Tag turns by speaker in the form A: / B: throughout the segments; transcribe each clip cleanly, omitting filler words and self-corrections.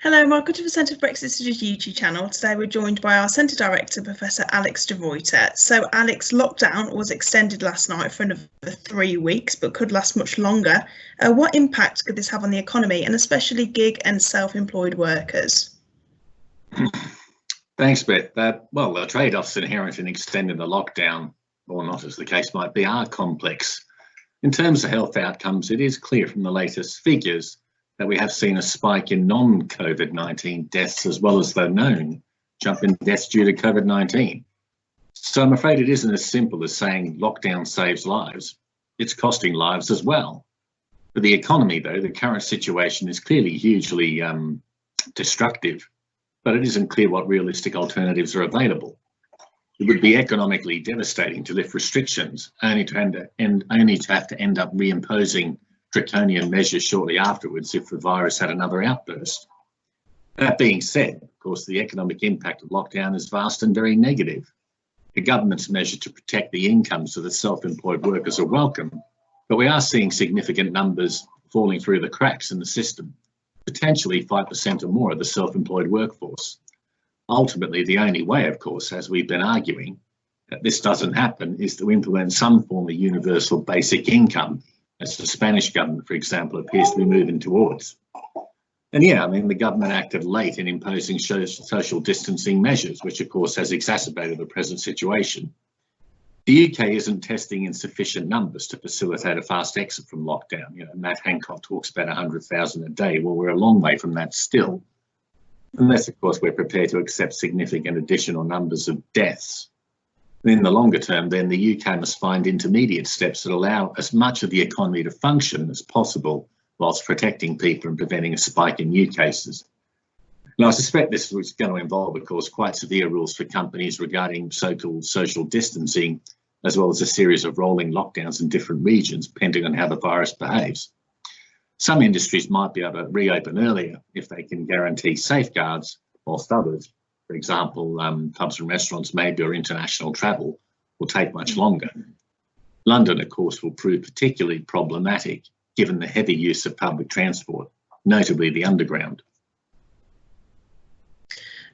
A: Hello, welcome to the Centre for Brexit Studies YouTube channel. Today we're joined by our Centre Director, Professor Alex de Ruyter. So Alex, lockdown was extended last night for another 3 weeks, but could last much longer. What impact could this have on the economy and especially gig and self-employed workers?
B: Thanks, Beth. Well, the trade-offs inherent in extending the lockdown, or not as the case might be, are complex. In terms of health outcomes, it is clear from the latest figures that we have seen a spike in non-COVID-19 deaths as well as the known jump in deaths due to COVID-19. So I'm afraid it isn't as simple as saying lockdown saves lives. It's costing lives as well. For the economy, though, the current situation is clearly hugely destructive, but it isn't clear what realistic alternatives are available. It would be economically devastating to lift restrictions, only to have to end up reimposing draconian measures shortly afterwards if the virus had another outburst. That being said, of course, the economic impact of lockdown is vast and very negative. The government's measure to protect the incomes of the self-employed workers are welcome, but we are seeing significant numbers falling through the cracks in the system, potentially 5% or more of the self-employed workforce. Ultimately, the only way, of course, as we've been arguing, that this doesn't happen is to implement some form of universal basic income, as the Spanish government, for example, appears to be moving towards. And yeah, I mean, the government acted late in imposing social distancing measures, which of course has exacerbated the present situation. The UK isn't testing in sufficient numbers to facilitate a fast exit from lockdown. Matt Hancock talks about 100,000 a day. Well, we're a long way from that still, unless of course we're prepared to accept significant additional numbers of deaths. In the longer term, then the UK must find intermediate steps that allow as much of the economy to function as possible whilst protecting people and preventing a spike in new cases. And I suspect this was going to involve, of course, quite severe rules for companies regarding so-called social distancing, as well as a series of rolling lockdowns in different regions, depending on how the virus behaves. Some industries might be able to reopen earlier if they can guarantee safeguards, whilst others, for example, pubs and restaurants maybe, or international travel, will take much longer. London, of course, will prove particularly problematic given the heavy use of public transport, notably the underground.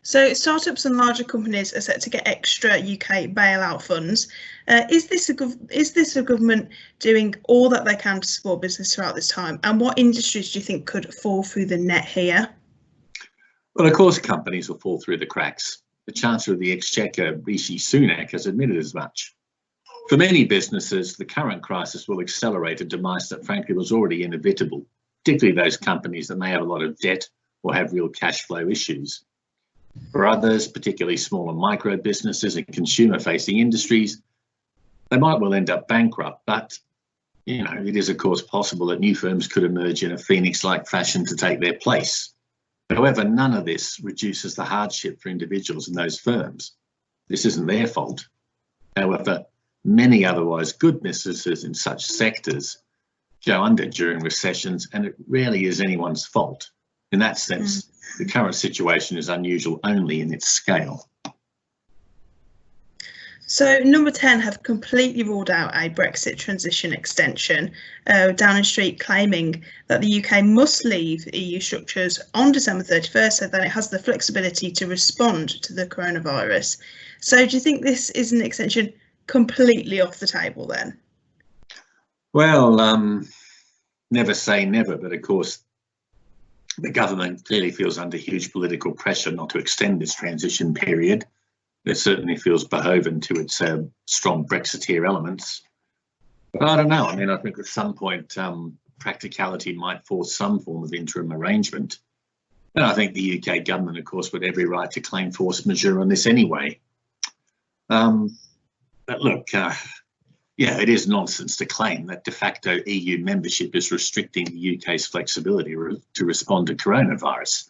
A: So startups and larger companies are set to get extra UK bailout funds. Is this a government doing all that they can to support business throughout this time? And what industries do you think could fall through the net here?
B: Well, of course, companies will fall through the cracks. The Chancellor of the Exchequer, Rishi Sunak, has admitted as much. For many businesses, the current crisis will accelerate a demise that frankly was already inevitable, particularly those companies that may have a lot of debt or have real cash flow issues. For others, particularly small and micro businesses and consumer-facing industries, they might well end up bankrupt, but it is of course possible that new firms could emerge in a phoenix-like fashion to take their place. However, none of this reduces the hardship for individuals in those firms. This isn't their fault. However, many otherwise good businesses in such sectors go under during recessions, and it rarely is anyone's fault. In that sense, the current situation is unusual only in its scale.
A: So Number 10 have completely ruled out a Brexit transition extension, Downing Street claiming that the UK must leave EU structures on December 31st so that it has the flexibility to respond to the coronavirus. So do you think this is an extension completely off the table then?
B: Well, never say never, but of course the government clearly feels under huge political pressure not to extend this transition period. It certainly feels beholden to its strong Brexiteer elements. But I don't know. I mean, I think at some point practicality might force some form of interim arrangement. And I think the UK government, of course, would have every right to claim force majeure on this anyway. But look, yeah, it is nonsense to claim that de facto EU membership is restricting the UK's flexibility to respond to coronavirus.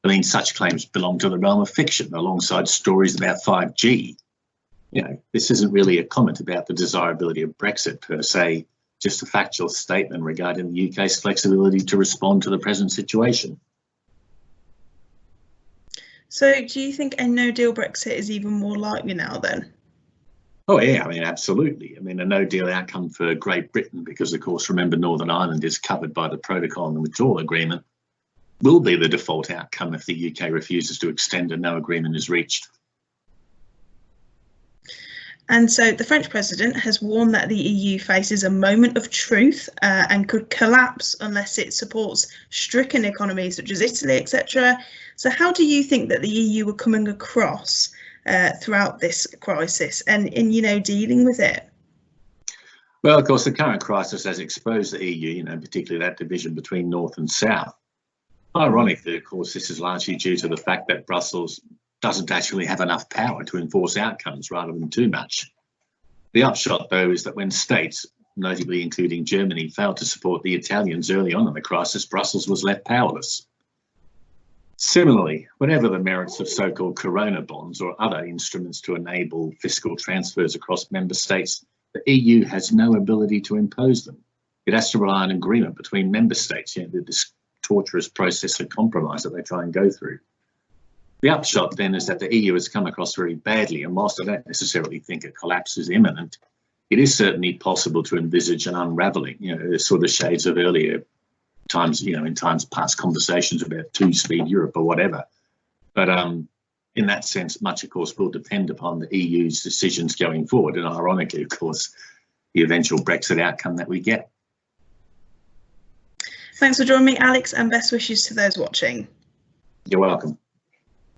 B: I mean, such claims belong to the realm of fiction alongside stories about 5G. This isn't really a comment about the desirability of Brexit per se, just a factual statement regarding the UK's flexibility to respond to the present situation.
A: So do you think a no deal Brexit is even more likely now then?
B: Oh yeah, I mean, absolutely. I mean, a no deal outcome for Great Britain, because of course, remember, Northern Ireland is covered by the protocol and the withdrawal agreement. will be the default outcome if the UK refuses to extend and no agreement is reached.
A: And so the French president has warned that the EU faces a moment of truth and could collapse unless it supports stricken economies such as Italy, etc. So how do you think that the EU are coming across throughout this crisis and in, dealing with it?
B: Well, of course, the current crisis has exposed the EU, particularly that division between North and South. Ironically, of course, this is largely due to the fact that Brussels doesn't actually have enough power to enforce outcomes rather than too much. The upshot, though, is that when states, notably including Germany, failed to support the Italians early on in the crisis, Brussels was left powerless. Similarly, whatever the merits of so-called corona bonds or other instruments to enable fiscal transfers across member states, the EU has no ability to impose them. It has to rely on agreement between member states, this torturous process of compromise that they try and go through. The upshot then is that the EU has come across very badly, and whilst I don't necessarily think a collapse is imminent, it is certainly possible to envisage an unravelling, the sort of shades of earlier times, in times past conversations about two-speed Europe or whatever. But in that sense, much, of course, will depend upon the EU's decisions going forward, and ironically, of course, the eventual Brexit outcome that we get.
A: Thanks for joining me, Alex, and best wishes to those watching.
B: You're welcome.